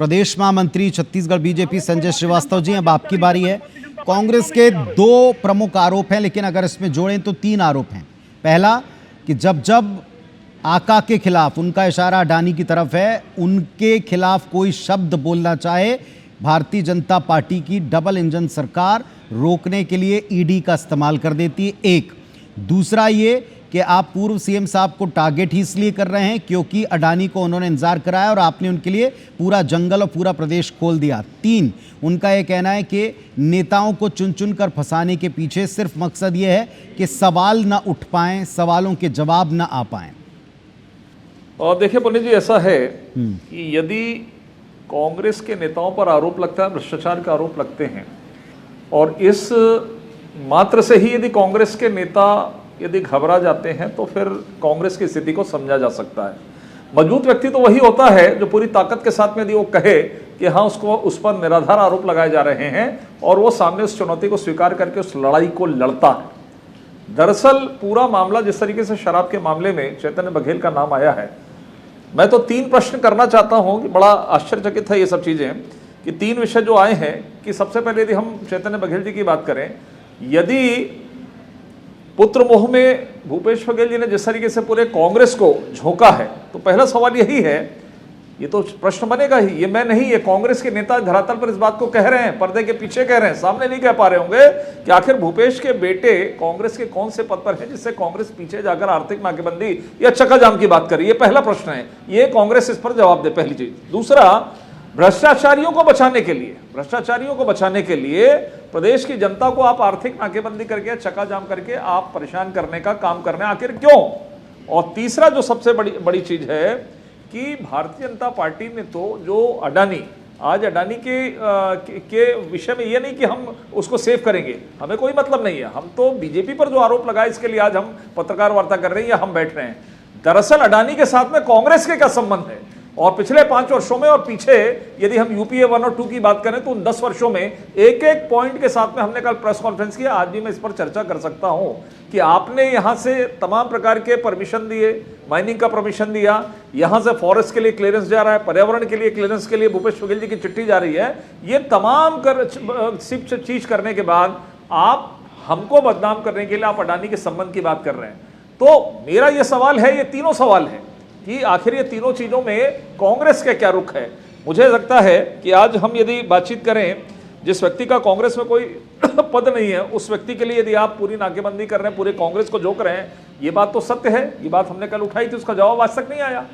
प्रदेश महामंत्री छत्तीसगढ़ बीजेपी संजय श्रीवास्तव जी, अब आपकी बारी है। कांग्रेस के दो प्रमुख आरोप हैं, लेकिन अगर इसमें जोड़ें तो 3 आरोप हैं। पहला कि जब जब आका के खिलाफ, उनका इशारा अडानी की तरफ है, उनके खिलाफ कोई शब्द बोलना चाहे, भारतीय जनता पार्टी की डबल इंजन सरकार रोकने के लिए ईडी का इस्तेमाल कर देती है। एक दूसरा ये कि आप पूर्व सीएम साहब को टारगेट ही इसलिए कर रहे हैं क्योंकि अडानी को उन्होंने इंतजार कराया और आपने उनके लिए पूरा जंगल और पूरा प्रदेश खोल दिया। 3, उनका यह कहना है कि नेताओं को चुन चुन कर फंसाने के पीछे सिर्फ मकसद यह है कि सवाल ना उठ पाएं, सवालों के जवाब ना आ पाएं। और देखिए पुनीत जी, ऐसा है कि यदि कांग्रेस के नेताओं पर आरोप लगता है, भ्रष्टाचार का आरोप लगते हैं, और इस मात्र से ही यदि कांग्रेस के नेता यदि घबरा जाते हैं तो फिर कांग्रेस की स्थिति को समझा जा सकता है। मजबूत व्यक्ति तो वही होता है जो पूरी ताकत के साथ में यदि वो कहे कि हाँ, उसको उस पर निराधार आरोप लगाए जा रहे हैं और वो सामने उस चुनौती को स्वीकार करके उस लड़ाई को लड़ता है। दरअसल पूरा मामला जिस तरीके से शराब के मामले में चैतन्य बघेल का नाम आया है, मैं तो 3 प्रश्न करना चाहता हूं कि बड़ा आश्चर्यचकित है ये सब चीजें कि 3 विषय जो आए हैं कि सबसे पहले यदि हम चैतन्य बघेल जी की बात करें, यदि पुत्र मोह में भूपेश बघेल जी ने जिस तरीके से पूरे कांग्रेस को झोंका है, तो पहला सवाल यही है, ये तो प्रश्न बनेगा ही, ये मैं नहीं, ये कांग्रेस के नेता धरातल पर इस बात को कह रहे हैं, पर्दे के पीछे कह रहे हैं, सामने नहीं कह पा रहे होंगे कि आखिर भूपेश के बेटे कांग्रेस के कौन से पद पर हैं जिससे कांग्रेस पीछे जाकर आर्थिक नाकेबंदी या चक्काजाम की बात करी। ये पहला प्रश्न है, ये कांग्रेस इस पर जवाब दे, पहली चीज। दूसरा, भ्रष्टाचारियों को बचाने के लिए प्रदेश की जनता को आप आर्थिक नाकेबंदी करके, चक्काजाम करके आप परेशान करने का काम कर रहे हैं, आखिर क्यों? और तीसरा जो सबसे बड़ी चीज है कि भारतीय जनता पार्टी ने तो जो अडानी, आज अडानी के विषय में ये नहीं कि हम उसको सेव करेंगे, हमें कोई मतलब नहीं है, हम तो बीजेपी पर जो आरोप लगा इसके लिए आज हम पत्रकार वार्ता कर रहे हैं या हम बैठ रहे हैं। दरअसल अडानी के साथ में कांग्रेस के क्या संबंध है? और पिछले 5 वर्षों में और पीछे यदि हम यूपीए 1 और 2 की बात करें तो उन 10 वर्षों में एक एक पॉइंट के साथ में हमने कल प्रेस कॉन्फ्रेंस किया, आज भी मैं इस पर चर्चा कर सकता हूं कि आपने यहां से तमाम प्रकार के परमिशन दिए, माइनिंग का परमिशन दिया, यहां से फॉरेस्ट के लिए क्लियरेंस जा रहा है, पर्यावरण के लिए क्लियरेंस के लिए भूपेश बघेल जी की चिट्ठी जा रही है। ये तमाम चीज करने के बाद आप हमको बदनाम करने के लिए आप अडानी के संबंध की बात कर रहे हैं। तो मेरा यह सवाल है, ये तीनों सवाल है कि आखिर ये तीनों चीजों में कांग्रेस का क्या रुख है। मुझे लगता है कि आज हम यदि बातचीत करें, जिस व्यक्ति का कांग्रेस में कोई पद नहीं है, उस व्यक्ति के लिए यदि आप पूरी नाकेबंदी कर रहे हैं, पूरे कांग्रेस को झोंक रहे हैं, ये बात तो सत्य है। ये बात हमने कल उठाई थी, उसका जवाब आज तक नहीं आया।